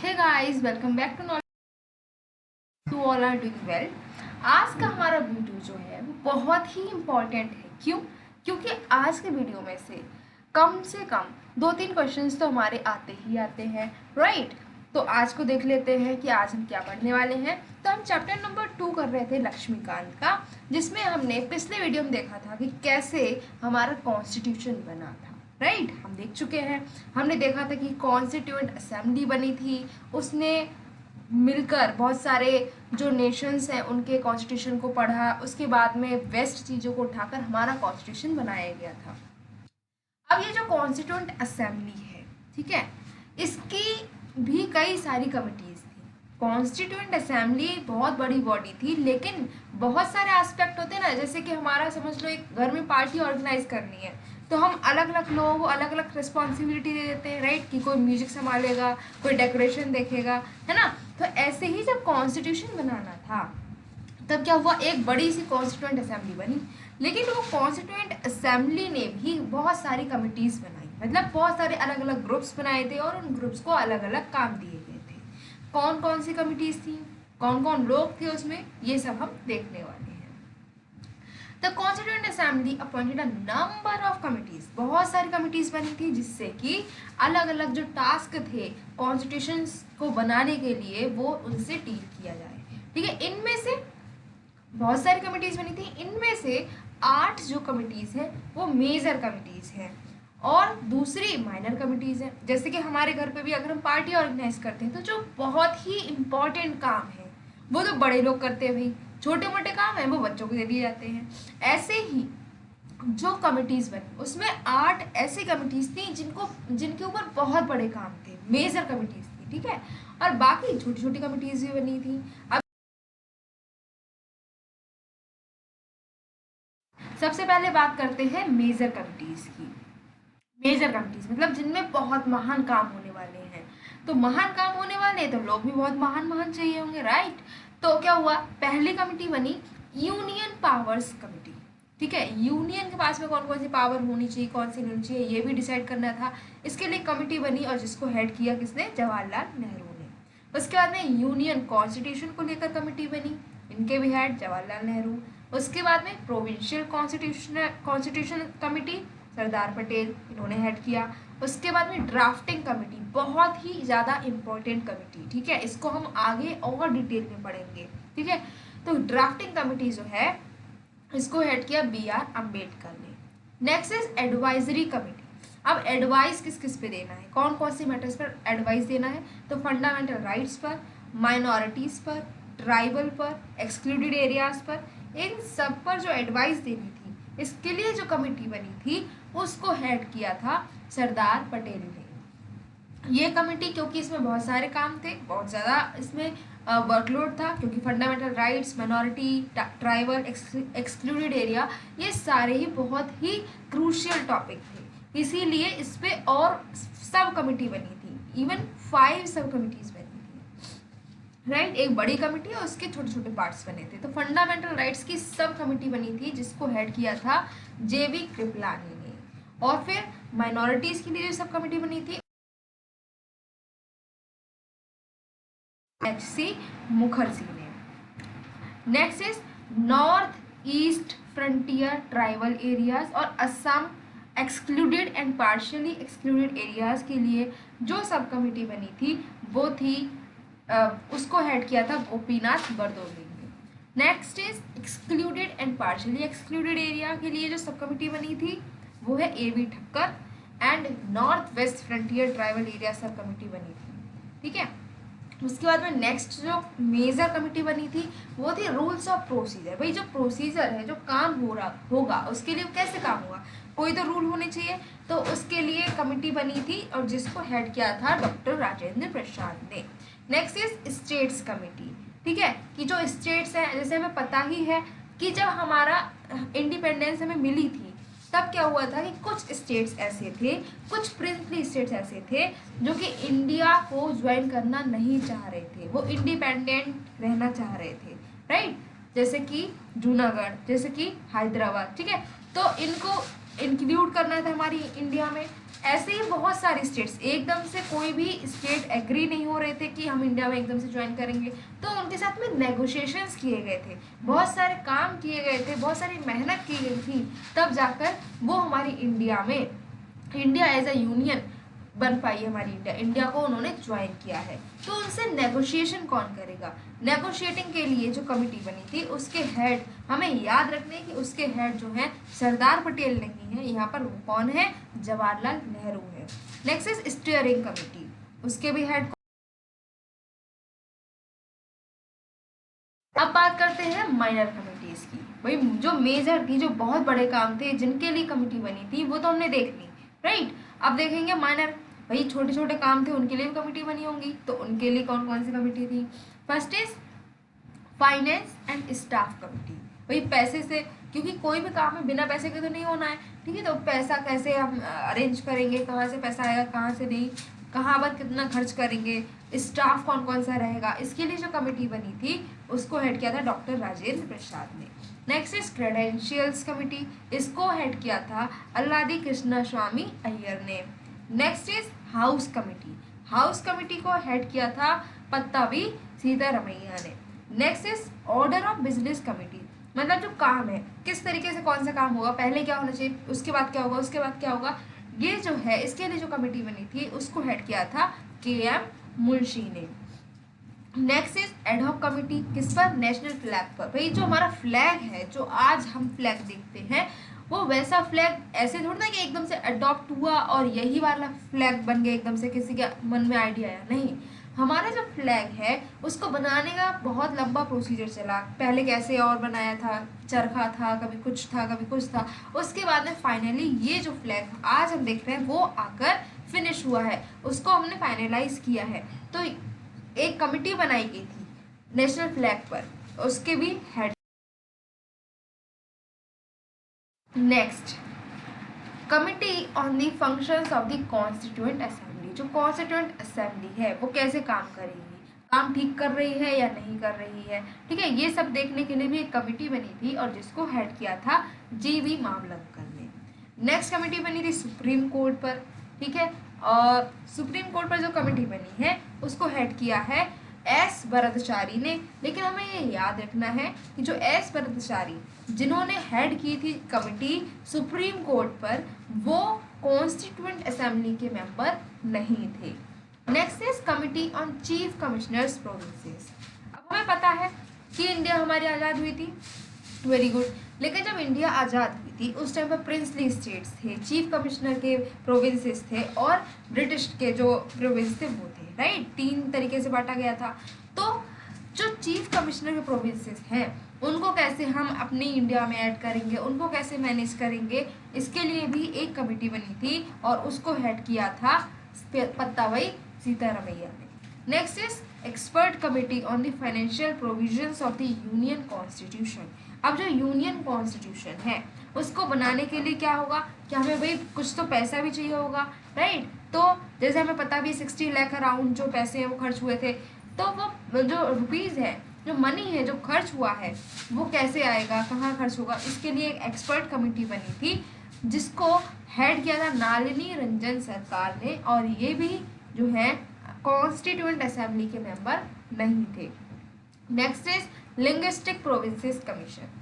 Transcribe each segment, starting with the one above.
Hey guys, welcome back to all are doing well. आज का हमारा वीडियो जो है वो बहुत ही इम्पॉर्टेंट है। क्यों? क्योंकि आज के वीडियो में से कम 2-3 क्वेश्चंस तो हमारे आते ही आते हैं, राइट। तो आज को देख लेते हैं कि आज हम क्या पढ़ने वाले हैं। तो हम चैप्टर नंबर 2 कर रहे थे लक्ष्मीकांत का, जिसमें हमने पिछले वीडियो में देखा था कि कैसे हमारा कॉन्स्टिट्यूशन बना था, राइट। हम देख चुके हैं। हमने देखा था कि कॉन्स्टिट्यूएंट असेंबली बनी थी, उसने मिलकर बहुत सारे जो नेशंस हैं उनके कॉन्स्टिट्यूशन को पढ़ा, उसके बाद में वेस्ट चीज़ों को उठाकर हमारा कॉन्स्टिट्यूशन बनाया गया था। अब ये जो कॉन्स्टिट्यूएंट असेंबली है, ठीक है, इसकी भी कई सारी कमिटीज़ थी। कॉन्स्टिट्यूएंट असेंबली बहुत बड़ी बॉडी थी, लेकिन बहुत सारे एस्पेक्ट होते हैं ना, जैसे कि हमारा समझ लो एक घर में पार्टी ऑर्गेनाइज करनी है, तो हम अलग अलग लोगों को अलग अलग रिस्पॉन्सिबिलिटी दे देते हैं, राइट। कि कोई म्यूजिक संभालेगा, कोई डेकोरेशन देखेगा, है ना। तो ऐसे ही जब कॉन्स्टिट्यूशन बनाना था तब क्या हुआ, एक बड़ी सी कॉन्स्टिट्यूएंट असेंबली बनी। लेकिन वो कॉन्स्टिट्यूएंट असेंबली ने भी बहुत सारी कमिटीज़ बनाई, मतलब बहुत सारे अलग अलग ग्रुप्स बनाए थे और उन ग्रुप्स को अलग अलग काम दिए गए थे। कौन कौन सी कमिटीज़ थी, कौन कौन लोग थे उसमें, ये सब हम देखने वाले हैं। The constituent assembly appointed a number of committees, बहुत सारी कमिटीज़ बनी थी, जिससे कि अलग अलग जो टास्क थे कॉन्स्टिट्यूशन को बनाने के लिए वो उनसे डील किया जाए, ठीक है। इनमें से बहुत सारी कमिटीज़ बनी थी, इनमें से 8 जो कमिटीज़ हैं वो मेजर कमिटीज़ हैं और दूसरी माइनर कमिटीज़ हैं। जैसे कि हमारे घर पे भी अगर हम पार्टी ऑर्गेनाइज करते हैं तो जो बहुत ही इम्पॉर्टेंट काम है वो तो बड़े लोग करते हैं भाई, छोटे मोटे काम हैं वो बच्चों को दे दिए जाते हैं। ऐसे ही जो कमिटीज़ बनी उसमें 8 ऐसी कमिटीज़ थी जिनके ऊपर बहुत बड़े काम थे, मेजर कमिटीज़ थी, ठीक है। और बाकी छोटी छोटी कमिटीज़ भी बनी थी। अब सबसे पहले बात करते हैं मेजर कमिटीज़ की। मेजर कमिटीज़ मतलब जिनमें बहुत महान काम होने वाले हैं। तो महान काम होने वाले तो लोग भी बहुत महान महान चाहिए होंगे, राइट। तो क्या हुआ, पहली कमिटी बनी यूनियन पावर्स कमिटी, ठीक है। यूनियन के पास में कौन कौन सी पावर होनी चाहिए, कौन सी नहीं होनी चाहिए, ये भी डिसाइड करना था। इसके लिए कमिटी बनी और जिसको हेड किया किसने, जवाहरलाल नेहरू ने। उसके बाद में यूनियन कॉन्स्टिट्यूशन को लेकर कमिटी बनी, इनके भी हेड जवाहरलाल नेहरू। उसके बाद में provincial constitution committee Sardar Patel, इन्होंने हेड किया। उसके बाद में ड्राफ्टिंग कमेटी, बहुत ही ज़्यादा इम्पोर्टेंट कमेटी, ठीक है। इसको हम आगे और डिटेल में पढ़ेंगे, ठीक है। तो ड्राफ्टिंग कमेटी जो है इसको हेड किया BR अम्बेडकर ने। Next is advisory committee. अब एडवाइस किस किस पे देना है, कौन कौन से मैटर्स पर एडवाइस देना है, तो फंडामेंटल राइट्स पर, माइनॉरिटीज़ पर, ट्राइबल पर, एक्सक्लूडेड एरियाज पर, इन सब पर जो एडवाइस देनी थी, इसके लिए जो कमेटी बनी थी उसको हेड किया था सरदार पटेल ने। ये कमेटी, क्योंकि इसमें बहुत सारे काम थे, बहुत ज़्यादा इसमें वर्कलोड था, क्योंकि fundamental rights, minority, tribal, excluded area, ये सारे ही बहुत ही क्रूशियल टॉपिक थे, इसीलिए इस पर और सब कमेटी बनी थी। इवन 5 सब कमिटीज़ बनी थी, राइट। एक बड़ी कमेटी और उसके छोटे छोटे पार्ट्स बने थे। तो फंडामेंटल राइट्स की सब कमेटी बनी थी, जिसको हेड किया था JV कृपलानी ने। और फिर माइनॉरिटीज़ के लिए जो सब कमेटी बनी थी HC मुखर्जी ने। Next is North East Frontier Tribal Areas और Assam excluded and partially excluded areas के लिए जो सब कमेटी बनी थी वो थी उसको हेड किया था गोपीनाथ बरदोली ने। Next is excluded and partially excluded area के लिए जो सब कमेटी बनी थी वो है AV Thakkar and north west frontier tribal area sub committee बनी थी, ठीक है। उसके बाद में नेक्स्ट जो मेजर कमेटी बनी थी वो थी रूल्स ऑफ प्रोसीजर। भाई जो प्रोसीजर है, जो काम हो रहा होगा उसके लिए कैसे काम होगा, कोई तो रूल होने चाहिए। तो उसके लिए कमेटी बनी थी और जिसको हेड किया था डॉक्टर राजेंद्र प्रसाद ने। नेक्स्ट इज स्टेट्स कमेटी, ठीक है। कि जो स्टेट्स हैं, जैसे हमें पता ही है कि जब हमारा इंडिपेंडेंस हमें मिली थी तब क्या हुआ था कि कुछ स्टेट्स ऐसे थे, कुछ प्रिंसली स्टेट्स ऐसे थे जो कि इंडिया को ज्वाइन करना नहीं चाह रहे थे, वो इंडिपेंडेंट रहना चाह रहे थे, राइट। जैसे कि जूनागढ़, जैसे कि हैदराबाद, ठीक है। तो इनको इंक्लूड करना था हमारी इंडिया में। ऐसे ही बहुत सारी स्टेट्स, एकदम से कोई भी स्टेट एग्री नहीं हो रहे थे कि हम इंडिया में एकदम से ज्वाइन करेंगे। तो उनके साथ में नेगोशिएशंस किए गए थे, बहुत सारे काम किए गए थे, बहुत सारी मेहनत की गई थी, तब जाकर वो हमारी इंडिया एज अ यूनियन बन पाई है। हमारी इंडिया को उन्होंने ज्वाइन किया है। तो उनसे नेगोशिएशन कौन करेगा? नेगोशिएटिंग के लिए जो कमिटी बनी थी उसके हेड हमें याद रखने कि उसके हेड जो है सरदार पटेल नहीं है, यहाँ पर वो कौन है? जवाहरलाल नेहरू है। नेक्स्ट इज स्टीयरिंग कमेटी, उसके भी हेड। अब बात करते हैं माइनर कमिटीज की। भाई जो मेजर थी, जो बहुत बड़े काम थे, जिनके लिए कमेटी बनी थी, वो तो हमने देख ली, राइट। अब देखेंगे माइनर। भाई छोटे छोटे काम थे, उनके लिए भी कमेटी बनी होंगी। तो उनके लिए कौन कौन सी कमेटी थी? First is finance and staff committee. भाई पैसे से, क्योंकि कोई भी काम है बिना पैसे के तो नहीं होना है, ठीक है। तो पैसा कैसे हम अरेंज करेंगे, कहाँ से पैसा आएगा, कहाँ से नहीं, कहाँ पर कितना खर्च करेंगे, स्टाफ कौन कौन सा रहेगा, इसके लिए जो कमेटी बनी थी उसको हेड किया था डॉक्टर राजेंद्र प्रसाद ने। नेक्स्ट इज क्रेडेंशियल्स कमेटी, इसको हेड किया था अल्लादी कृष्णा स्वामी अय्यर ने। Next is house committee, house committee को हेड किया था पत्तावी सीतारमैया ने। Next is order of business committee, मतलब जो काम है किस तरीके से कौन सा काम होगा, पहले क्या होना चाहिए, उसके बाद क्या होगा, उसके बाद क्या होगा, ये जो है इसके लिए जो कमेटी बनी थी उसको हेड किया था के.एम. मुंशी ने। नेक्स्ट इज एडहॉक कमेटी, किस पर? नेशनल फ्लैग पर। भाई जो हमारा फ्लैग है, जो आज हम फ्लैग देखते हैं, वो वैसा फ्लैग ऐसे थोड़ा ना कि एकदम से अडॉप्ट हुआ और यही वाला फ्लैग बन गया एकदम से, किसी के मन में आइडिया आया, नहीं। हमारा जो फ्लैग है उसको बनाने का बहुत लंबा प्रोसीजर चला। पहले कैसे और बनाया था, चरखा था, कभी कुछ था, कभी कुछ था, उसके बाद में फाइनली ये जो फ्लैग आज हम देख रहे हैं वो आकर फिनिश हुआ है, उसको हमने फाइनलाइज किया है। तो एक कमिटी बनाई गई थी नेशनल फ्लैग पर, उसके भी head. Next, committee on the functions of the constituent assembly. जो कॉन्स्टिट्यूएंट असेंबली है वो कैसे काम करेगी, काम ठीक कर रही है या नहीं कर रही है, ठीक है। ये सब देखने के लिए भी एक कमिटी बनी थी और जिसको हेड किया था जी.वी. मावलंकर ने। नेक्स्ट कमेटी बनी थी सुप्रीम कोर्ट पर, ठीक है। और सुप्रीम कोर्ट पर जो कमेटी बनी है उसको हेड किया है एस भरतचारी ने। लेकिन हमें ये याद रखना है कि जो एस भरतचारी जिन्होंने हेड की थी कमेटी सुप्रीम कोर्ट पर, वो कॉन्स्टिट्यूएंट असेंबली के मेंबर नहीं थे। Next is committee on chief commissioners provinces. अब हमें पता है कि इंडिया हमारी आज़ाद हुई थी, वेरी गुड। लेकिन जब इंडिया आज़ाद हुई थी उस टाइम पर प्रिंसली स्टेट्स थे, चीफ कमिश्नर के प्रोविंसेस थे और ब्रिटिश के जो प्रोविंस थे वो थे, राइट। 3 तरीके से बांटा गया था। तो जो चीफ कमिश्नर के प्रोविंसेस हैं उनको कैसे हम अपनी इंडिया में ऐड करेंगे, उनको कैसे मैनेज करेंगे, इसके लिए भी एक कमेटी बनी थी और उसको हेड किया था पत्तावी सीतारमैया ने। Next is expert committee on the financial provisions of the union constitution. अब जो यूनियन कॉन्स्टिट्यूशन है उसको बनाने के लिए क्या होगा कि हमें भाई कुछ तो पैसा भी चाहिए होगा, राइट। तो जैसे हमें पता भी 60 लाख अराउंड जो पैसे हैं वो खर्च हुए थे, तो वो जो रुपीज़ है, जो मनी है, जो खर्च हुआ है, वो कैसे आएगा, कहाँ खर्च होगा, इसके लिए एक एक्सपर्ट कमेटी बनी थी जिसको हेड किया था नलिनी रंजन सरकार ने। और ये भी जो है कॉन्स्टिट्यूएंट असेंबली के मेंबर नहीं थे। Next is linguistic provinces commission.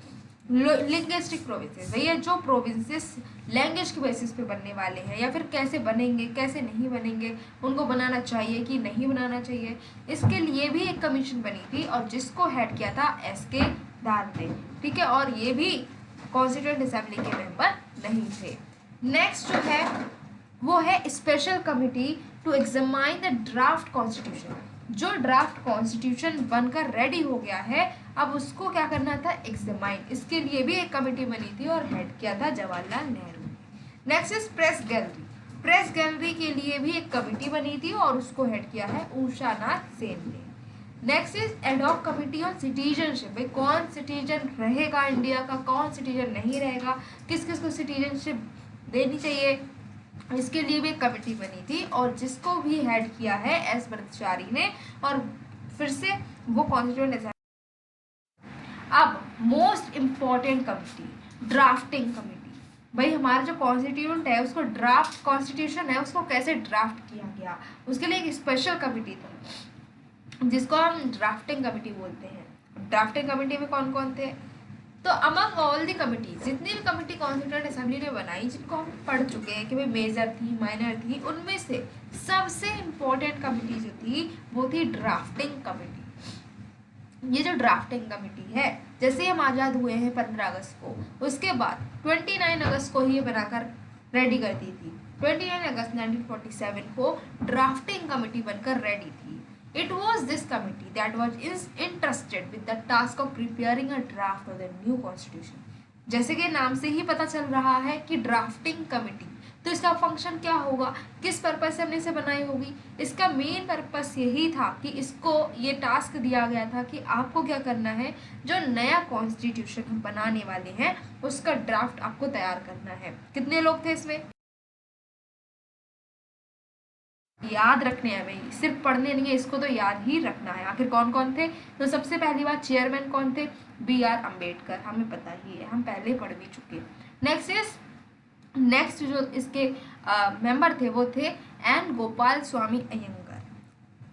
Linguistic provinces, भैया जो प्रोविंसेस लैंग्वेज के बेसिस पे बनने वाले हैं या फिर कैसे बनेंगे, कैसे नहीं बनेंगे, उनको बनाना चाहिए कि नहीं बनाना चाहिए, इसके लिए भी एक कमीशन बनी थी और जिसको हेड किया था एस.के. दार ने, ठीक है। और ये भी कॉन्स्टिट्यूएंट असेंबली के मेंबर नहीं थे। नेक्स्ट जो है वो है special committee to examine the draft constitution. जो ड्राफ्ट कॉन्स्टिट्यूशन बनकर रेडी हो गया है अब उसको क्या करना था, एग्जामाइन। इसके लिए भी एक कमेटी बनी थी और हेड किया था Jawaharlal Nehru. Next is press gallery. Press gallery के लिए भी एक कमेटी बनी थी और उसको हेड किया है उषा नाथ सेन ने। Next is ad hoc committee on citizenship. भाई कौन सिटीजन रहेगा इंडिया का, कौन सिटीजन नहीं रहेगा, किस किस को सिटीजनशिप देनी चाहिए, इसके लिए भी एक कमेटी बनी थी और जिसको भी हेड किया है एस भरतचारी ने। और फिर से वो कॉन्स्टिट्यूएंट असेंबली। अब most important committee, drafting committee. भाई हमारा जो कॉन्स्टिट्यूएंट है उसको ड्राफ्ट कॉन्स्टिट्यूशन है उसको कैसे ड्राफ्ट किया गया, उसके लिए एक स्पेशल कमेटी था जिसको हम ड्राफ्टिंग कमेटी बोलते हैं। ड्राफ्टिंग कमेटी में कौन कौन थे? तो अमंग ऑल दी कमिटी, जितनी भी कमेटी कॉन्स्टिट्यूएंट असेंबली ने बनाई, जिनको हम पढ़ चुके हैं कि भाई मेजर थी, माइनर थी, उनमें से सबसे इम्पोर्टेंट कमेटी जो थी वो थी ड्राफ्टिंग कमेटी। ये जो ड्राफ्टिंग कमेटी है, जैसे हम आज़ाद हुए हैं 15 अगस्त को, उसके बाद 29 अगस्त को ही बनाकर रेडी कर दी थी। 29 अगस्त 1947 को ड्राफ्टिंग कमेटी बनकर रेडी थी। It was this committee that was entrusted with the task of preparing a draft of the new constitution. जैसे कि नाम से ही पता चल रहा है कि ड्राफ्टिंग कमेटी, तो इसका फंक्शन क्या होगा, किस पर्पस से हमने इसे बनाई होगी? इसका मेन पर्पस यही था कि इसको ये टास्क दिया गया था कि आपको क्या करना है, जो नया कॉन्स्टिट्यूशन हम बनाने वाले हैं उसका ड्राफ्ट आपको तैयार करना है। कितने लोग थे इसमें? याद रखने हैं भाई, सिर्फ पढ़ने नहीं है, इसको तो याद ही रखना है। आखिर कौन कौन थे? तो सबसे पहली बात, चेयरमैन कौन थे? B.R. अम्बेडकर, हमें पता ही है, हम पहले पढ़ भी चुके। नेक्स्ट जो इसके मेंबर थे वो थे एन गोपाल स्वामी अयंगर।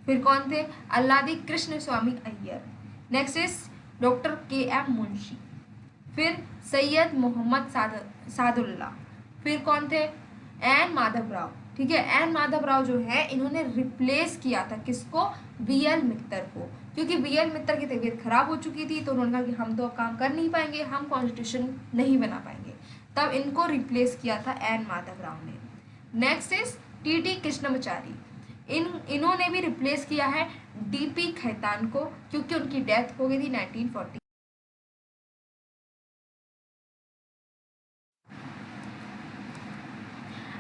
फिर कौन थे? Alladi Krishnaswami Ayyar. Next is doctor K.M. Munshi. फिर सैयद मोहम्मद सादुल्ला। फिर कौन थे? एन माधव राव। ठीक है, एन माधव राव जो है इन्होंने रिप्लेस किया था किसको? B.L. मित्तर को, क्योंकि B.L. मित्तर की तबीयत खराब हो चुकी थी, तो उन्होंने कहा कि हम तो अब काम कर नहीं पाएंगे, हम कॉन्स्टिट्यूशन नहीं बना पाएंगे, तब इनको रिप्लेस किया था एन माधव राव ने। Next is T.T. कृष्णमाचारी। इन्होंने भी रिप्लेस किया है D.P. खैतान को, क्योंकि उनकी डेथ हो गई थी 1940।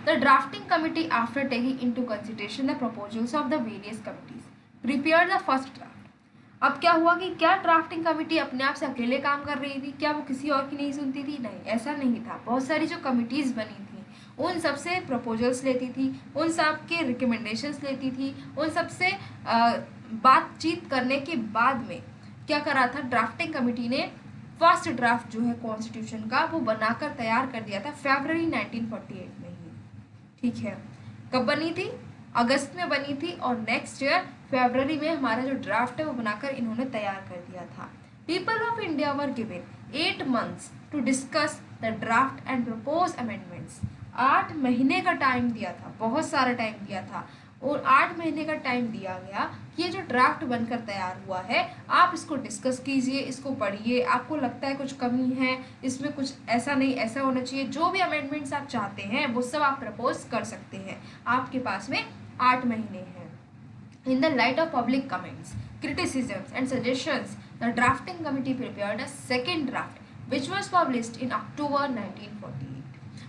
The drafting committee, after taking into consideration the proposals of the various committees, prepared the first draft. अब क्या हुआ कि क्या ड्राफ्टिंग कमेटी अपने आप से अकेले काम कर रही थी? क्या वो किसी और की नहीं सुनती थी? नहीं, ऐसा नहीं था। बहुत सारी जो कमिटीज़ बनी थी उन सब से प्रपोजल्स लेती थी, उन सब के रिकमेंडेशंस लेती थी, उन सब से बातचीत करने के बाद में क्या करा था, ड्राफ्टिंग कमेटी ने फर्स्ट ड्राफ्ट जो है कॉन्स्टिट्यूशन का वो बनाकर तैयार कर दिया था फरवरी 1948 में ही। ठीक है, कब बनी थी? अगस्त में बनी थी, और नेक्स्ट ईयर फरवरी में हमारा जो ड्राफ्ट है वो बनाकर इन्होंने तैयार कर दिया था। People of India were given 8 months to discuss the draft and propose amendments. 8 महीने का टाइम दिया था, बहुत सारा टाइम दिया था, और 8 महीने का टाइम दिया गया कि ये जो ड्राफ्ट बनकर तैयार हुआ है आप इसको डिस्कस कीजिए, इसको पढ़िए, आपको लगता है कुछ कमी है इसमें, कुछ ऐसा नहीं, ऐसा होना चाहिए, जो भी अमेंडमेंट्स आप चाहते हैं वो सब आप प्रपोज कर सकते हैं। आपके पास में 8 महीने हैं। In the light of public comments, criticisms and suggestions, the drafting committee prepared a second draft which was published in October 1948.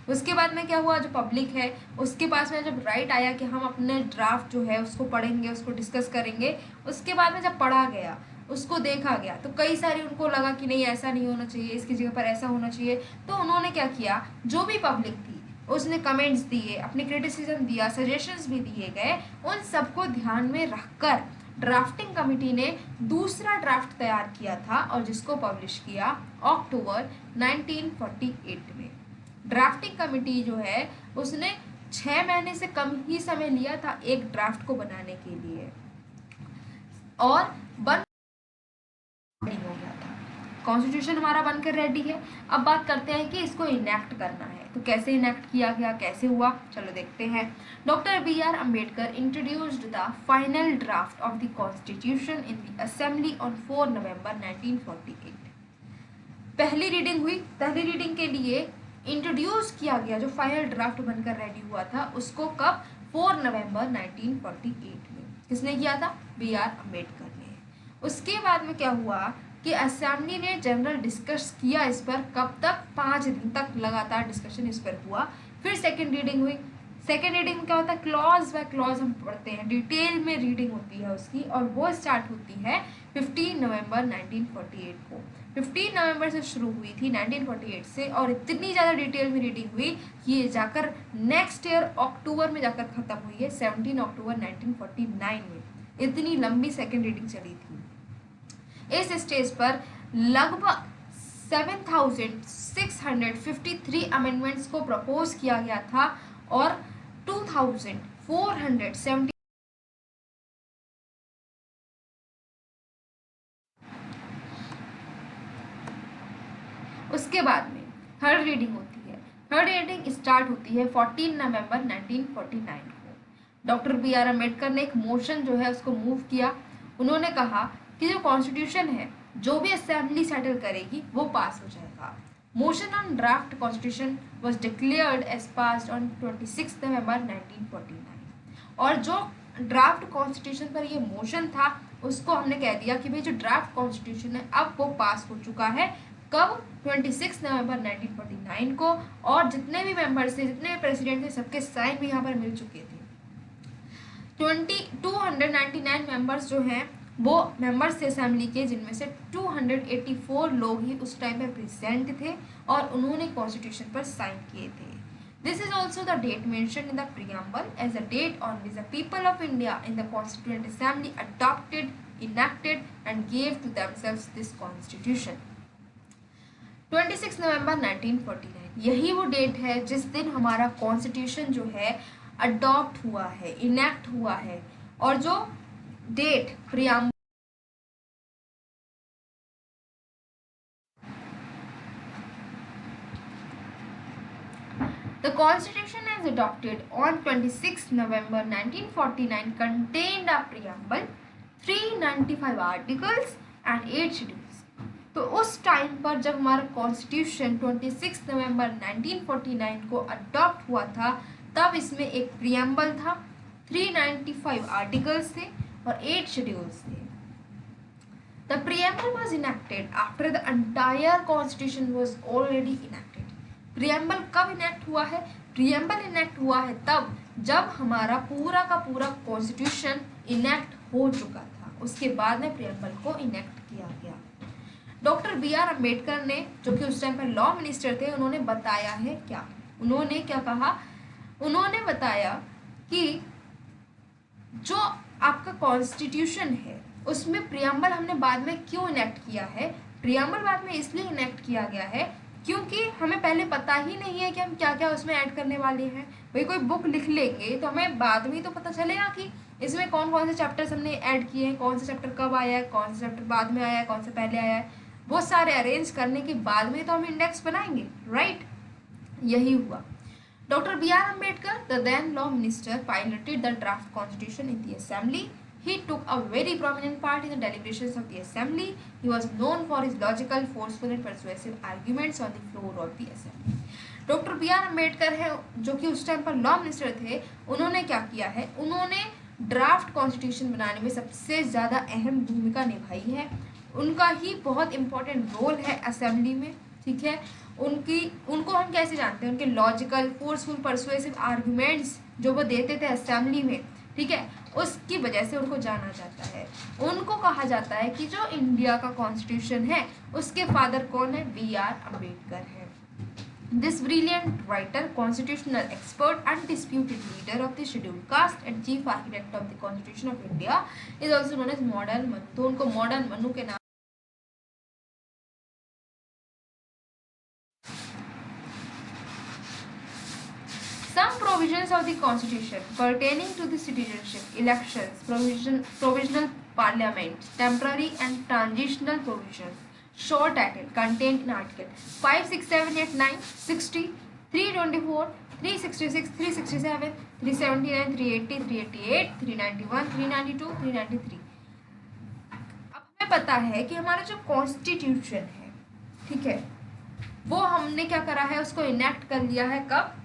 उसके बाद में क्या हुआ, जो पब्लिक है उसके पास में जब राइट आया कि हम अपने ड्राफ्ट जो है उसको पढ़ेंगे, उसको डिस्कस करेंगे, उसके बाद में जब पढ़ा गया, उसको देखा गया, तो कई सारी उनको लगा कि नहीं ऐसा नहीं होना चाहिए, इसकी जगह पर ऐसा होना चाहिए। तो उन्होंने क्या किया, जो भी पब्लिक थी उसने कमेंट्स दिए, अपने क्रिटिसिज्म दिया, सजेशंस भी दिए गए, उन सबको ध्यान में रखकर ड्राफ्टिंग कमेटी ने दूसरा ड्राफ्ट तैयार किया था और जिसको पब्लिश किया अक्टूबर 1948 में। ड्राफ्टिंग कमेटी जो है उसने 6 महीने से कम ही समय लिया था एक ड्राफ्ट को बनाने के लिए, और बन हो गया था। कॉन्स्टिट्यूशन हमारा बनकर रेडी है। अब बात करते हैं कि इसको इनेक्ट करना है, तो कैसे इनेक्ट किया गया, कैसे हुआ, चलो देखते हैं। Doctor B.R. Ambedkar introduced the final draft of the constitution in the assembly on 4 नवंबर 1948। पहली रीडिंग हुई, पहली रीडिंग के लिए इंट्रोड्यूस किया गया जो फाइनल ड्राफ्ट बनकर रेडी हुआ था उसको कब, 4 नवंबर 1948 में। किसने किया था? B.R. अम्बेडकर ने। उसके बाद में क्या हुआ कि असेंबली ने जनरल डिस्कस किया इस पर, कब तक, 5 दिन तक लगातार डिस्कशन इस पर हुआ। फिर सेकेंड रीडिंग हुई। सेकेंड रीडिंग में क्या होता है, क्लॉज बाय क्लॉज हम पढ़ते हैं, डिटेल में रीडिंग होती है उसकी, और वो स्टार्ट होती है 15 नवंबर 1948 को। 15 नवंबर से शुरू हुई थी 1948 से, और इतनी ज़्यादा डिटेल में रीडिंग हुई कि ये जाकर नेक्स्ट ईयर अक्टूबर में जाकर ख़त्म हुई है 17 अक्टूबर 1949 में। इतनी लंबी सेकेंड रीडिंग चली थी। इस स्टेज पर लगभग 7653 अमेंडमेंट्स को प्रपोज किया गया था, और 2470 उसके बाद में थर्ड रीडिंग होती है। थर्ड रीडिंग स्टार्ट होती है 14 नवंबर 1949 को। डॉक्टर बी आर अम्बेडकर ने एक मोशन जो है उसको मूव किया। उन्होंने कहा कि जो कॉन्स्टिट्यूशन है जो भी असेंबली सेटल करेगी वो पास हो जाएगा। Motion on draft constitution was declared as passed on 26 November 1949। और जो ड्राफ्ट कॉन्स्टिट्यूशन पर ये मोशन था उसको हमने कह दिया कि भाई जो ड्राफ्ट कॉन्स्टिट्यूशन है अब वो पास हो चुका है। कब? 26 नवंबर 1949 को। और जितने भी मेंबर्स थे, जितने भी प्रेसिडेंट थे, सबके साइन भी यहाँ पर मिल चुके थे। 299 मेंबर्स जो हैं वो मेंबर्स थे असेंबली के, जिनमें से 284 लोग ही उस टाइम पे प्रेजेंट थे और उन्होंने कॉन्स्टिट्यूशन पर साइन किए थे। This is also the date mentioned in the preamble as the date on which the people of India in the Constituent Assembly adopted, enacted and gave to themselves this constitution. 26 November 1949 यही वो date है जिस दिन हमारा constitution जो है adopt हुआ है, इनैक्ट हुआ है। और जो date preamble The Constitution as adopted on 26 November 1949 contained a preamble, 395 articles and 8 schedules. तो उस टाइम पर जब हमारा कॉन्स्टिट्यूशन 26 नवंबर 1949 को अडॉप्ट हुआ था तब इसमें एक प्रियम्बल था, 395 आर्टिकल्स थे और 8 शेड्यूल्स थे। The preamble was enacted after the entire constitution was already enacted. Preamble कब इनेक्ट हुआ है? प्रियम्बल इनेक्ट हुआ है तब जब हमारा पूरा का पूरा कॉन्स्टिट्यूशन इनेक्ट हो चुका था, उसके बाद में प्रियम्बल को इनेक्ट किया गया। डॉक्टर बी आर अम्बेडकर ने, जो कि उस टाइम पर लॉ मिनिस्टर थे, उन्होंने बताया है क्या? उन्होंने क्या कहा? उन्होंने बताया कि जो आपका कॉन्स्टिट्यूशन है उसमें प्रियम्बल हमने बाद में क्यों इनेक्ट किया है? प्रियम्बल बाद में इसलिए इनेक्ट किया गया है क्योंकि हमें पहले पता ही नहीं है कि हम क्या क्या उसमें ऐड करने वाले हैं। भाई कोई बुक लिख लेंगे तो हमें बाद में तो पता चलेगा कि इसमें कौन कौन से चैप्टर्स हमने ऐड किए हैं, कौन सा चैप्टर कब आया है, कौन सा चैप्टर बाद में आया है, कौन सा पहले आया है। वो सारे अरेंज करने के बाद में तो हम इंडेक्स बनाएंगे, राइट? यही हुआ। Dr. B.R. Ambedkar, the then law minister, piloted the draft constitution in the assembly. He took a very prominent part in the deliberations of the assembly. He was known for his logical, forceful and persuasive arguments on the floor of the assembly. Doctor B R Ambedkar है जो कि उस time पर law minister थे। उन्होंने क्या किया है? उन्होंने ड्राफ्ट कॉन्स्टिट्यूशन बनाने में सबसे ज़्यादा अहम भूमिका निभाई है। उनका ही बहुत इम्पोर्टेंट रोल है असेंबली में, ठीक है? उनको हम कैसे जानते हैं? उनके लॉजिकल, फोर्सफुल, परसुएसिव आर्गुमेंट्स जो वो देते थे असेंबली में, ठीक है, उसकी वजह से उनको जाना जाता है। उनको कहा जाता है कि जो इंडिया का कॉन्स्टिट्यूशन है उसके फादर कौन है? बी आर अम्बेडकर है। This brilliant writer, constitutional expert, undisputed leader of the scheduled caste and chief architect of the constitution of India is also known as modern Manu. तो उनको मॉडर्न मनु के नाम Some provisions of the Constitution pertaining to the citizenship, elections, provisional parliaments, temporary and transitional provisions, short title contained in Article 5, 6, 7, 8, 9, 60, 324, 366, 367, 379, 380, 388, 391, 392, 393। अब हमें पता है कि हमारा जो कॉन्स्टिट्यूशन है, ठीक है, वो हमने क्या करा है? उसको इनेक्ट कर लिया है कब?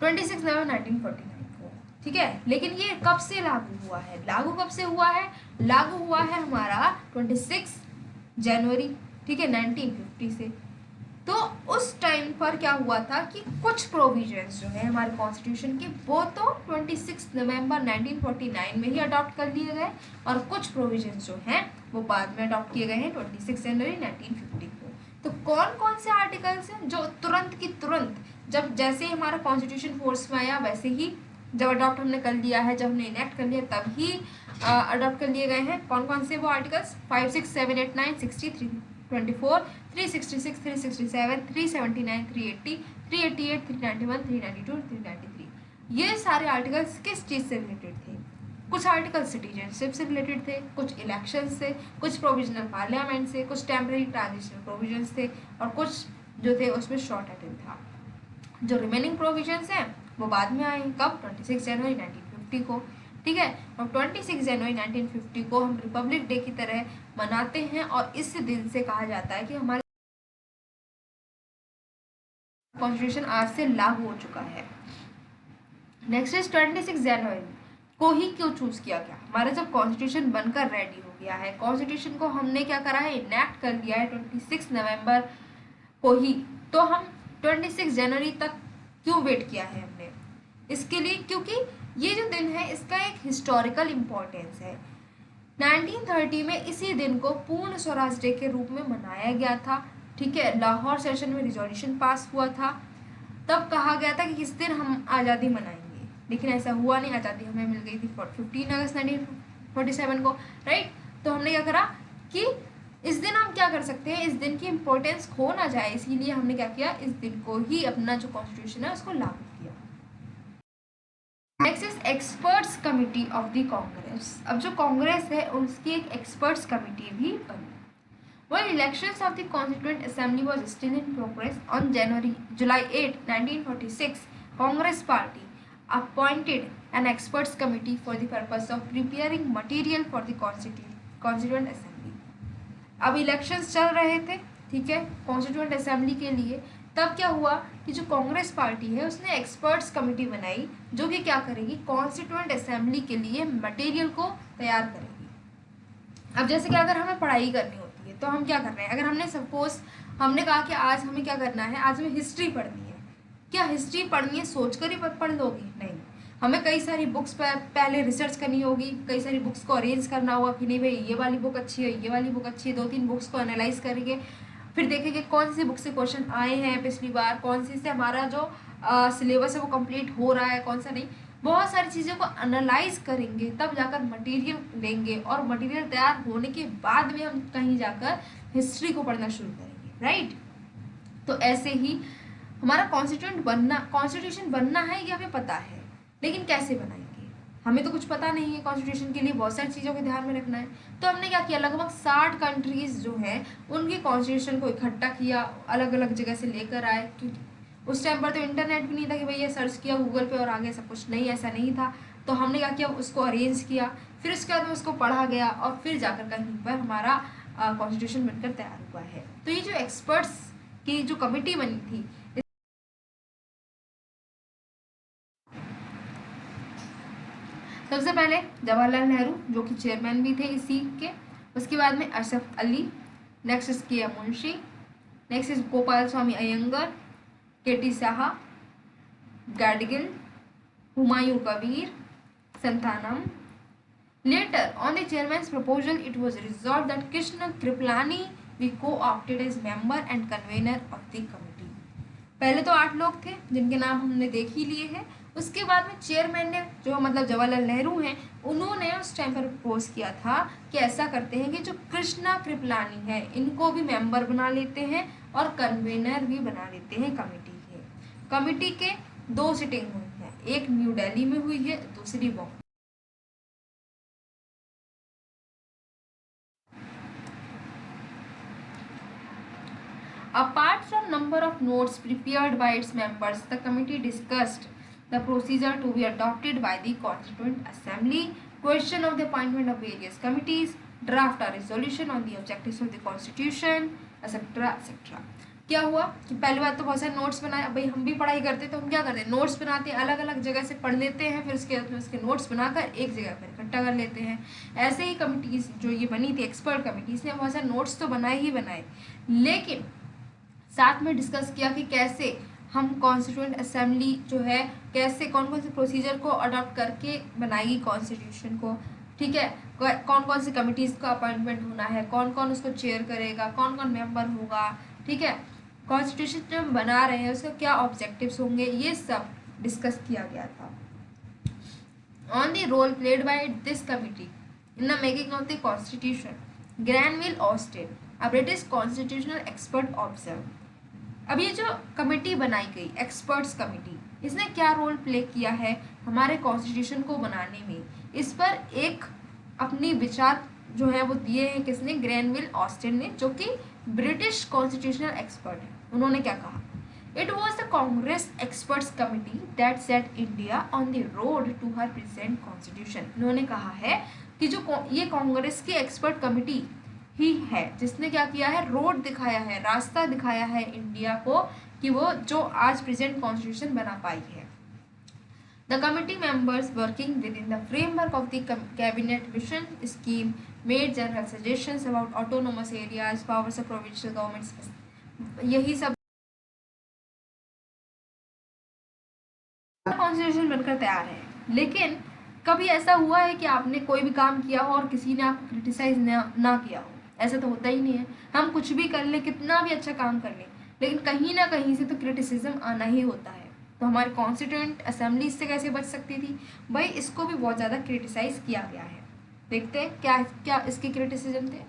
26 नवंबर 1949 को, ठीक है। लेकिन ये कब से लागू हुआ है? लागू कब से हुआ है? लागू हुआ है हमारा 26 जनवरी, ठीक है, 1950 से। तो उस टाइम पर क्या हुआ था कि कुछ प्रोविजंस जो है हमारे कॉन्स्टिट्यूशन के वो तो 26 नवंबर 1949 में ही अडॉप्ट कर लिए गए और कुछ प्रोविजंस जो हैं वो बाद में अडॉप्ट किए गए हैं 26 जनवरी 1950 को। तो कौन कौन से आर्टिकल्स हैं जो तुरंत की तुरंत जब जैसे ही हमारा कॉन्स्टिट्यूशन फोर्स में आया वैसे ही जब अडॉप्ट हमने कर लिया है, जब हमने इनेक्ट कर लिया तब ही अडॉप्ट कर लिए गए हैं? कौन कौन से वो आर्टिकल्स? 5, 6, 7, 8, 9, 60, 324, 366, 367, 379, 380, 388, 391, 392, 393। ये सारे आर्टिकल्स किस चीज़ से रिलेटेड थे? कुछ आर्टिकल सिटीजनशिप से रिलेटेड थे, कुछ इलेक्शंस से, कुछ प्रोविजनल पार्लियामेंट से, कुछ टेम्पररी ट्रांजिशनल प्रोविजंस थे और कुछ जो थे उसमें शॉर्ट अटेम्प्ट था। जो रिमेनिंग प्रोविजंस हैं वो बाद में आए, कब, 26 जनवरी 1950 को, ठीक है। और 26 जनवरी 1950 को हम रिपब्लिक डे की तरह मनाते हैं और इस दिन से कहा जाता है कि हमारे कॉन्स्टिट्यूशन आज से लागू हो चुका है। नेक्स्ट इज 26 जनवरी को ही क्यों चूज किया गया? हमारा जब कॉन्स्टिट्यूशन बनकर रेडी हो गया है, कॉन्स्टिट्यूशन को हमने क्या करा है, इनैक्ट कर लिया है 26 नवंबर को ही, तो हम 26 जनवरी तक क्यों वेट किया है हमने? इसके लिए क्योंकि ये जो दिन है इसका एक हिस्टोरिकल इम्पोर्टेंस है। 1930 में इसी दिन को पूर्ण स्वराज डे के रूप में मनाया गया था, ठीक है। लाहौर सेशन में रिजोल्यूशन पास हुआ था, तब कहा गया था कि इस दिन हम आज़ादी मनाएंगे, लेकिन ऐसा हुआ नहीं। आज़ादी हमें मिल गई थी 15 अगस्त 1947 को, राइट। तो हमने क्या करा कि इस दिन हम क्या कर सकते हैं, इस दिन की इम्पोर्टेंस खो ना जाए, इसीलिए हमने क्या किया, इस दिन को ही अपना जो कॉन्स्टिट्यूशन है उसको लागू किया। Next is experts committee of the Congress. अब जो कांग्रेस है उसकी एक एक्सपर्ट्स कमिटी भी बनी। While elections of the Constituent Assembly was still in progress on July 8, 1946, Congress Party appointed an experts committee for the purpose of preparing material for the Constituent Assembly. अब elections चल रहे थे, ठीक है, constituent assembly के लिए। तब क्या हुआ कि जो कांग्रेस पार्टी है उसने एक्सपर्ट्स कमेटी बनाई जो कि क्या करेगी, कॉन्स्टिट्यूएंट असेंबली के लिए मटेरियल को तैयार करेगी। अब जैसे कि अगर हमें पढ़ाई करनी होती है तो हम क्या कर रहे हैं, अगर हमने सपोज हमने कहा कि आज हमें क्या करना है, आज हमें हिस्ट्री पढ़नी है, क्या हिस्ट्री पढ़नी है सोच कर ही पढ़ लोगे? नहीं, हमें कई सारी बुक्स पर पहले रिसर्च करनी होगी, कई सारी बुक्स को अरेंज करना होगा कि नहीं भाई ये वाली बुक अच्छी है, ये वाली बुक अच्छी है, 2-3 बुक्स को एनालाइज करेंगे, फिर देखेंगे कौन सी बुक से क्वेश्चन आए हैं पिछली बार, कौन सी से हमारा जो सिलेबस है वो कंप्लीट हो रहा है, कौन सा नहीं। बहुत सारी चीज़ों को एनालाइज करेंगे, तब जाकर मटेरियल लेंगे और मटेरियल तैयार होने के बाद में हम कहीं जाकर हिस्ट्री को पढ़ना शुरू करेंगे, राइट। तो ऐसे ही हमारा कॉन्स्टिट्यूशन बनना है ये हमें पता है, लेकिन कैसे बनाएंगे हमें तो कुछ पता नहीं है। कॉन्स्टिट्यूशन के लिए बहुत सारी चीज़ों को ध्यान में रखना है। तो हमने क्या किया, लगभग 60 कंट्रीज़ जो हैं उनके कॉन्स्टिट्यूशन को इकट्ठा किया, अलग अलग जगह से लेकर आए, क्योंकि उस टाइम पर तो इंटरनेट भी नहीं था कि भैया सर्च किया गूगल पे और आगे सब कुछ, नहीं, ऐसा नहीं था। तो हमने क्या किया, उसको अरेंज किया, फिर उसके बाद में उसको पढ़ा गया और फिर जाकर कहीं पर हमारा कॉन्स्टिट्यूशन बनकर तैयार हुआ है। तो ये जो एक्सपर्ट्स की जो कमेटी बनी थी, सबसे पहले जवाहरलाल नेहरू जो कि चेयरमैन भी थे इसी के, उसके बाद में Ashraf Ali, next is K Munshi, next is Gopalaswami Ayyangar, KT Shah, Gadgil, Humayun Kabir, Santhanam. Later, on the chairman's proposal, it was resolved that Krishna Kriplani be co-opted as member and convener of the committee. पहले तो 8 लोग थे जिनके नाम हमने देख ही लिए हैं। उसके बाद में चेयरमैन ने, जो मतलब जवाहरलाल नेहरू हैं, उन्होंने उस टाइम पर प्रपोज किया था कि ऐसा करते हैं कि जो कृष्णा कृपलानी है इनको भी मेंबर बना लेते हैं और कन्वेनर भी बना लेते हैं कमेटी के। कमेटी के 2 सिटिंग हुई हैं, एक न्यू दिल्ली में हुई है, दूसरी Bombay. Apart from number of notes prepared by its members, the committee discussed the procedure to be adopted by the Constituent Assembly, question of the appointment of various committees, draft a resolution on the objectives of the Constitution, etc. etc. क्या हुआ कि पहली बात तो बहुत सारे notes बनाए। भाई हम भी पढ़ाई करते तो हम क्या करते हैं, नोट्स बनाते हैं, अलग अलग जगह से पढ़ लेते हैं, फिर उसके नोट्स बनाकर एक जगह पर इकट्ठा कर लेते हैं। ऐसे ही कमिटीज़ जो ये बनी थी एक्सपर्ट कमिटीज़ ने बहुत सारे नोट्स तो बनाए ही बनाए, लेकिन साथ में डिस्कस किया कि कैसे हम कॉन्स्टिट्यूएंट असेंबली जो है कैसे कौन कौन से प्रोसीजर को अडॉप्ट करके बनाएगी कॉन्स्टिट्यूशन को, ठीक है। कौन कौन सी कमिटीज़ का अपॉइंटमेंट होना है, कौन कौन उसको चेयर करेगा, कौन कौन मेंबर होगा, ठीक है। कॉन्स्टिट्यूशन जो हम बना रहे हैं उसका क्या ऑब्जेक्टिव्स होंगे, ये सब डिस्कस किया गया था। On the role played by this committee in the making of the constitution, Granville Austin, a British constitutional expert, observe. अब ये जो कमेटी बनाई गई एक्सपर्ट्स कमेटी, इसने क्या रोल प्ले किया है हमारे कॉन्स्टिट्यूशन को बनाने में, इस पर एक अपनी विचार जो है वो दिए हैं किसने, ग्रैनविल ऑस्टिन ने, जो कि ब्रिटिश कॉन्स्टिट्यूशनल एक्सपर्ट है। उन्होंने क्या कहा, it was the Congress experts committee that set India on the road to her present constitution. उन्होंने कहा है कि जो ये कांग्रेस की एक्सपर्ट कमिटी ही है जिसने क्या किया है, रोड दिखाया है, रास्ता दिखाया है इंडिया को कि वो जो आज प्रेजेंट कॉन्स्टिट्यूशन बना पाई है। The committee members working within the framework of the cabinet mission scheme made general suggestions about autonomous areas, powers of provincial governments, यही सब कॉन्स्टिट्यूशन बनकर तैयार है। लेकिन कभी ऐसा हुआ है कि आपने कोई भी काम किया हो और किसी ने आपको क्रिटिसाइज ना किया हो? ऐसा तो होता ही नहीं है। हम कुछ भी कर लें, कितना भी अच्छा काम कर लें, लेकिन कहीं ना कहीं से तो क्रिटिसिज्म आना ही होता है। तो हमारी कॉन्स्टिट्यूएंट असेंबली इससे कैसे बच सकती थी भाई? इसको भी बहुत ज़्यादा क्रिटिसाइज किया गया है। देखते हैं क्या क्या इसके क्रिटिसिज्म थे।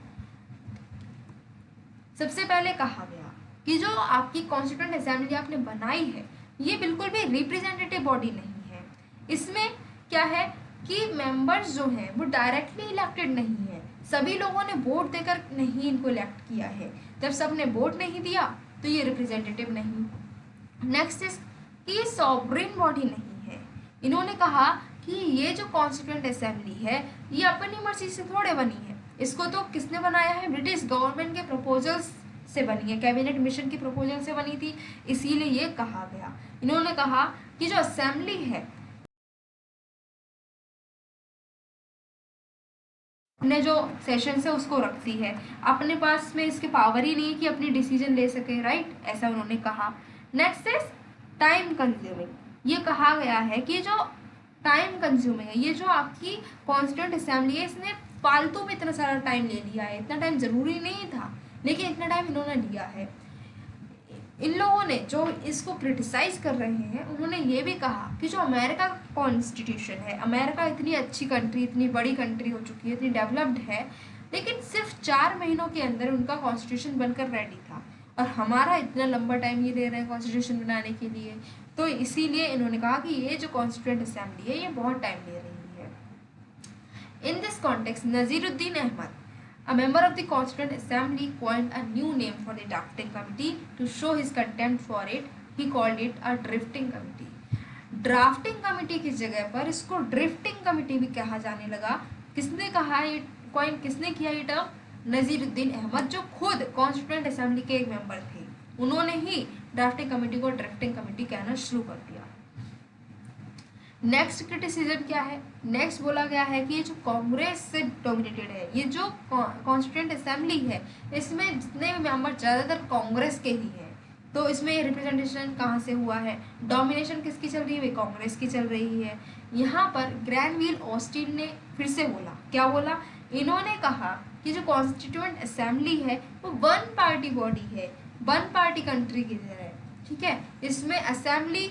सबसे पहले कहा गया कि जो आपकी कॉन्स्टिट्यूएंट असेंबली आपने बनाई है ये बिल्कुल भी रिप्रेजेंटेटिव बॉडी नहीं है। इसमें क्या है कि मेंबर्स जो हैं वो डायरेक्टली इलेक्टेड नहीं है, सभी लोगों ने वोट देकर नहीं इनको इलेक्ट किया है। जब सबने वोट नहीं दिया तो ये रिप्रेजेंटेटिव नहीं। नेक्स्ट इज कि ये सॉवरेन बॉडी नहीं है। इन्होंने कहा कि ये जो कॉन्स्टिट्यूएंट असेंबली है ये अपनी मर्जी से थोड़े बनी है, इसको तो किसने बनाया है, ब्रिटिश गवर्नमेंट के प्रपोजल्स से बनी है, कैबिनेट मिशन की प्रपोजल से बनी थी, इसीलिए ये कहा गया। इन्होंने कहा कि जो असेंबली है अपने जो सेशन है उसको रखती है, अपने पास में इसके पावर ही नहीं है कि अपनी डिसीजन ले सके, राइट, ऐसा उन्होंने कहा। Next is time consuming. ये कहा गया है कि जो टाइम कंज्यूमिंग है, ये जो आपकी कॉन्स्टिट्यूएंट असेंबली है इसने फालतू में इतना सारा टाइम ले लिया है। इतना टाइम जरूरी नहीं था लेकिन इतना टाइम इन्होंने लिया है। इन लोगों ने जो इसको क्रिटिसाइज कर रहे हैं उन्होंने ये भी कहा कि जो अमेरिका का कॉन्स्टिट्यूशन है, अमेरिका इतनी अच्छी कंट्री, इतनी बड़ी कंट्री हो चुकी है, इतनी डेवलप्ड है, लेकिन सिर्फ 4 महीनों के अंदर उनका कॉन्स्टिट्यूशन बनकर रेडी था और हमारा इतना लंबा टाइम ये ले रहे हैं कॉन्स्टिट्यूशन बनाने के लिए। तो इसीलिए इन्होंने कहा कि ये जो कॉन्स्टिट्यूएंट असेंबली है ये बहुत टाइम ले रही है। In this context Naziruddin Ahmad, a member of the Constituent Assembly, coined a new name for the drafting committee to show his contempt for it. He called it a drifting committee. Drafting committee की जगह पर इसको drifting committee भी कहा जाने लगा। किसने कहा ये कॉइन, किसने किया ये टर्म? नजीरुद्दीन अहमद, जो खुद कॉन्स्टिट्यूएंट असेंबली के एक मेंबर थे, उन्होंने ही ड्राफ्टिंग कमेटी को ड्रिफ्टिंग कमेटी कहना शुरू कर दिया। नेक्स्ट क्रिटिसिज्म क्या है? नेक्स्ट बोला गया है कि ये जो कांग्रेस से डोमिनेटेड है, ये जो कॉन्स्टिट्यूएंट असेंबली है इसमें जितने भी मेंबर ज़्यादातर कांग्रेस के ही हैं। तो इसमें रिप्रेजेंटेशन कहाँ से हुआ है? डोमिनेशन किसकी चल रही है? कांग्रेस की चल रही है। यहाँ पर ग्रैनविल ऑस्टिन ने फिर से बोला, क्या बोला? इन्होंने कहा कि जो कॉन्स्टिट्यूएंट असेंबली है वो वन पार्टी बॉडी है, वन पार्टी कंट्री की तरह है, ठीक है। इसमें assembly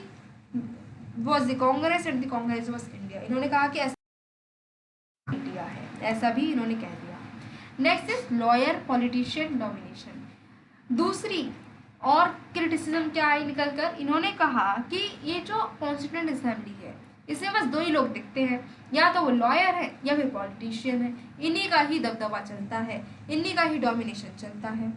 was the Congress and the Congress was India। इन्होंने कहा कि ऐसा इंडिया है, ऐसा भी इन्होंने कह दिया। Next is lawyer politician domination. दूसरी और क्रिटिसिज्म क्या आई निकल कर? इन्होंने कहा कि ये जो कॉन्स्टिट्यूएंट असेंबली है इसमें बस 2 ही लोग दिखते हैं, या तो वो लॉयर है या फिर पॉलिटिशियन है, इन्हीं का ही दबदबा चलता है, इन्हीं का ही डोमिनेशन चलता है।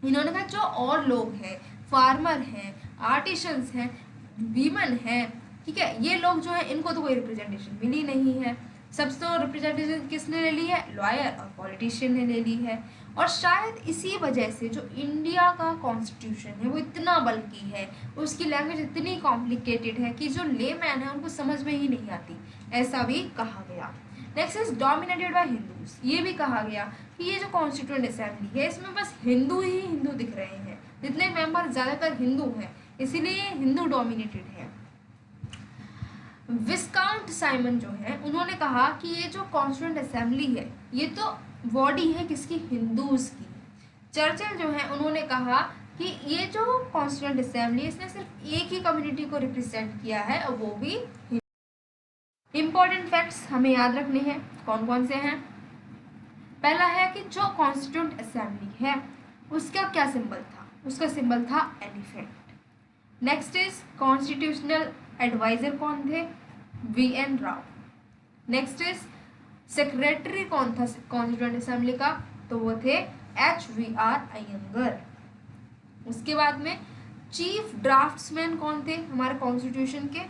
इन्होंने कहा जो और लोग हैं, फार्मर हैं, आर्टिशंस हैं, वीमन है, ठीक है, ये लोग जो है इनको तो कोई रिप्रेजेंटेशन मिली नहीं है। सबसे तो रिप्रेजेंटेशन किसने ले ली है? लॉयर और पॉलिटिशियन ने ले ली है। और शायद इसी वजह से जो इंडिया का कॉन्स्टिट्यूशन है वो इतना बल्कि है, उसकी लैंग्वेज इतनी कॉम्प्लिकेटेड है कि जो लेमैन है उनको समझ में ही नहीं आती, ऐसा भी कहा गया। Next is dominated by Hindus. ये भी कहा गया कि ये जो कॉन्स्टिट्यूएंट असेंबली है इसमें बस हिंदू ही हिंदू दिख रहे हैं, जितने मेंबर ज़्यादातर हिंदू हैं, इसीलिए हिंदू डोमिनेटेड है। विस्काउंट साइमन जो है उन्होंने कहा कि ये जो कॉन्स्टिट्यूएंट असेंबली है ये तो बॉडी है किसकी? हिंदूज की। चर्चिल जो है उन्होंने कहा कि ये जो कॉन्स्टिट्यूएंट असेंबली है इसने सिर्फ एक ही कम्युनिटी को रिप्रेजेंट किया है और वो भी। इंपॉर्टेंट फैक्ट्स हमें याद रखने हैं। कौन कौन से हैं? पहला है कि जो कॉन्स्टिट्यूएंट असेंबली है उसका क्या सिंबल था? उसका सिंबल था elephant. Next is constitutional adviser कौन थे? V N Rau. Next is secretary कौन था कॉन्स्टिट्यूएंट असेंबली का, तो वो थे HVR अयंगर। उसके बाद में चीफ ड्राफ्ट्समैन कौन थे हमारे कॉन्स्टिट्यूशन के,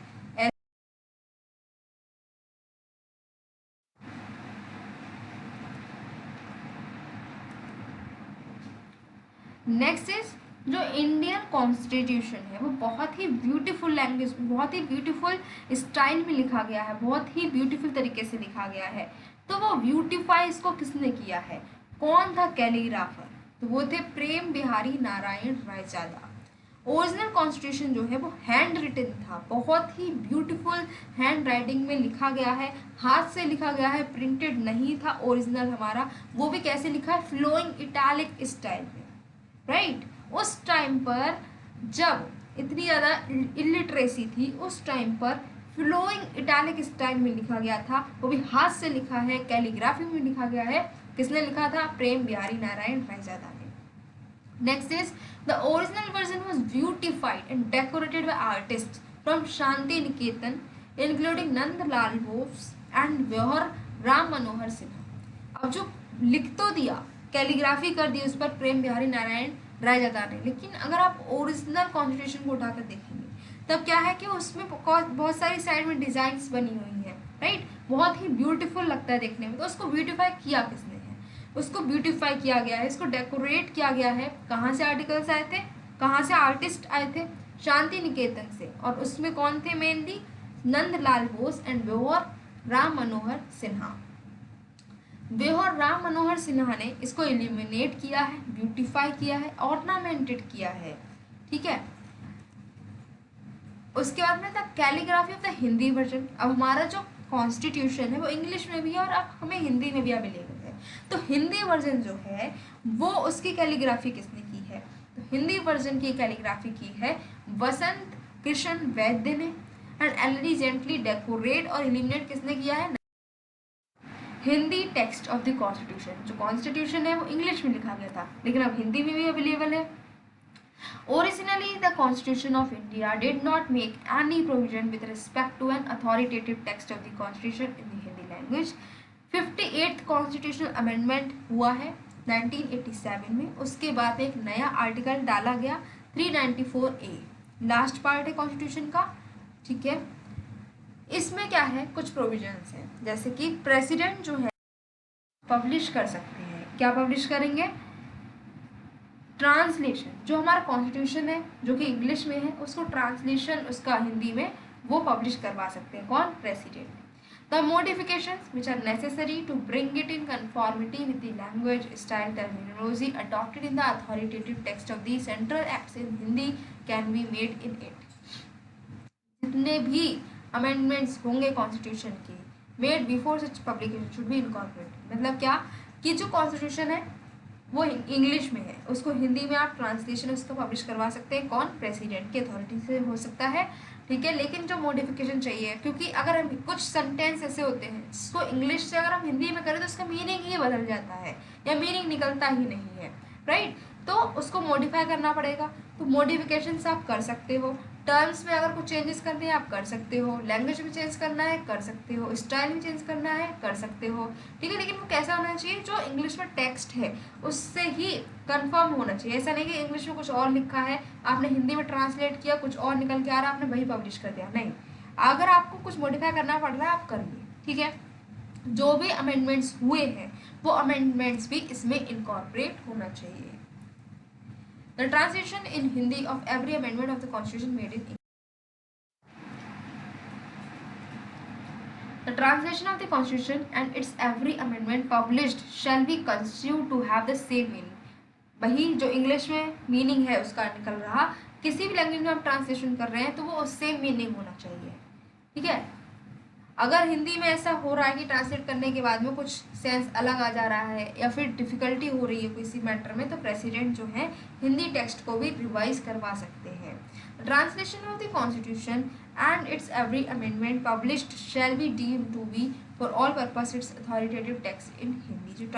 नेक्स्ट इज जो इंडियन कॉन्स्टिट्यूशन है वो बहुत ही ब्यूटीफुल लैंग्वेज, बहुत ही ब्यूटीफुल स्टाइल में लिखा गया है, बहुत ही ब्यूटीफुल तरीके से लिखा गया है। तो वो ब्यूटीफाई इसको किसने किया है, कौन था कैलीग्राफर, तो वो थे प्रेम बिहारी नारायण रायजादा। ओरिजिनल कॉन्स्टिट्यूशन जो है वो हैंड रिटन था, बहुत ही ब्यूटीफुल हैंड राइटिंग में लिखा गया है, हाथ से लिखा गया है, प्रिंटेड नहीं था ओरिजिनल हमारा। वो भी कैसे लिखा है, फ्लोइंग इटैलिक स्टाइल में, राइट। उस टाइम पर जब इतनी ज़्यादा इलिटरेसी थी, उस टाइम पर फ्लोइंग इटैलिक स्टाइल में लिखा गया था, वो भी हाथ से लिखा है, कैलीग्राफी में लिखा गया है। किसने लिखा था, प्रेम बिहारी नारायण रायजादा ने। Next is the original version was beautified and decorated by artist from Shantiniketan including Nandalal Bose and Beohar Rammanohar Sinha. अब जो लिख तो दिया, कैलीग्राफी कर दी उस पर प्रेम बिहारी नारायण रायजादा ने, लेकिन अगर आप ओरिजिनल कॉन्स्टिट्यूशन को उठाकर देखेंगे तब क्या है कि उसमें बहुत सारी साइड में डिजाइन्स बनी हुई हैं, राइट। बहुत ही ब्यूटीफुल लगता है देखने में। तो उसको ब्यूटीफाई किया किसने है, उसको ब्यूटीफाई किया गया है, इसको डेकोरेट किया गया है। कहाँ से आर्टिकल्स आए थे, कहाँ से आर्टिस्ट आए थे, शांति निकेतन से। और उसमें कौन थे mainly, Nandlal Bose and Beohar Rammanohar Sinha. व्योहर Rammanohar Sinha ने इसको इल्यूमिनेट किया है, ब्यूटीफाई किया है, ऑर्नामेंटेड किया है, ठीक है। उसके बाद में था calligraphy of the Hindi version. अब हमारा जो कॉन्स्टिट्यूशन है वो इंग्लिश में भी है और अब हमें हिंदी में भी अवेलेबल है। तो हिंदी वर्जन जो है वो उसकी कैलीग्राफी किसने की है, तो हिंदी वर्जन की कैलीग्राफी की है वसंत कृष्ण वैद्य ने। एंड एलिजेंटली डेकोरेट और इल्यूमिनेट किसने किया है, Hindi text of the constitution. जो कॉन्स्टिट्यूशन है वो इंग्लिश में लिखा गया था, लेकिन अब हिंदी में भी अवेलेबल है। Originally, the Constitution of India did not make any provision with respect to an authoritative text of the Constitution in the Hindi language. 58th Constitutional Amendment हुआ है 1987 में। उसके बाद एक नया आर्टिकल डाला गया 394A, लास्ट पार्ट है कॉन्स्टिट्यूशन का, ठीक है। इसमें क्या है, कुछ प्रोविजंस हैं, जैसे कि प्रेसिडेंट जो है पब्लिश कर सकते हैं। क्या पब्लिश करेंगे, ट्रांसलेशन। जो हमारा कॉन्स्टिट्यूशन है जो कि इंग्लिश में है, उसको ट्रांसलेशन उसका हिंदी में वो पब्लिश करवा सकते हैं, कौन, president. The modifications which are necessary to bring it in conformity with the language style terminology adopted in the authoritative text of the central acts in Hindi can be made in it. जितने भी amendments होंगे constitution के, made before such publication should be incorporated. मतलब क्या कि जो constitution है वो इंग्लिश में है, उसको हिंदी में आप ट्रांसलेशन उसको पब्लिश करवा सकते हैं, कौन, प्रेसिडेंट की अथॉरिटी से हो सकता है, ठीक है। लेकिन जो मॉडिफिकेशन चाहिए, क्योंकि अगर हम कुछ सेंटेंस ऐसे होते हैं जिसको इंग्लिश से अगर हम हिंदी में करें तो उसका मीनिंग ही बदल जाता है या मीनिंग निकलता ही नहीं है, राइट। तो उसको मॉडिफाई करना पड़ेगा। तो मॉडिफिकेशंस आप कर सकते हो, टर्म्स में अगर कुछ चेंजेस करने हैं आप कर सकते हो, लैंग्वेज में चेंज करना है कर सकते हो, स्टाइल में चेंज करना है कर सकते हो, ठीक है। लेकिन वो कैसा होना चाहिए, जो इंग्लिश में टेक्स्ट है उससे ही कंफर्म होना चाहिए। ऐसा नहीं कि इंग्लिश में कुछ और लिखा है, आपने हिंदी में ट्रांसलेट किया, कुछ और निकल के आ रहा है, आपने वही पब्लिश कर दिया, नहीं। अगर आपको कुछ मॉडिफाई करना पड़ रहा है आप करिए, ठीक है। जो भी अमेंडमेंट्स हुए हैं वो अमेंडमेंट्स भी इसमें इनकॉर्पोरेट होना चाहिए। The translation in Hindi of every amendment of the Constitution made in English. The translation of the Constitution and its every amendment published shall be construed to have the same meaning. वही जो English में meaning है उसका निकल रहा, किसी भी language में आप ट्रांसलेशन कर रहे हैं तो वो सेम मीनिंग होना चाहिए, ठीक है। अगर हिंदी में ऐसा हो रहा है कि ट्रांसलेट करने के बाद में कुछ सेंस अलग आ जा रहा है या फिर डिफ़िकल्टी हो रही है किसी मैटर में, तो प्रेसिडेंट जो है हिंदी टेक्स्ट को भी रिवाइज करवा सकते हैं। Translation of the constitution and its every amendment published shall be deemed to be for all purpose its authoritative text in Hindi. जो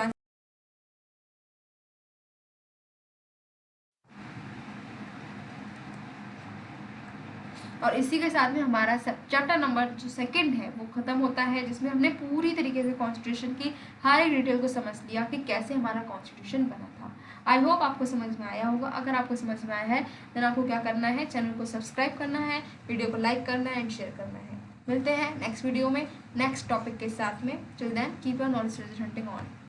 और इसी के साथ में हमारा चैप्टर नंबर जो सेकंड है वो ख़त्म होता है, जिसमें हमने पूरी तरीके से कॉन्स्टिट्यूशन की हर एक डिटेल को समझ लिया कि कैसे हमारा कॉन्स्टिट्यूशन बना था। आई होप आपको समझ में आया होगा। अगर आपको समझ में आया है देन आपको क्या करना है, चैनल को सब्सक्राइब करना है, वीडियो को लाइक करना है एंड शेयर करना है। मिलते हैं नेक्स्ट वीडियो में नेक्स्ट टॉपिक के साथ में। Till then keep your knowledge hunting on.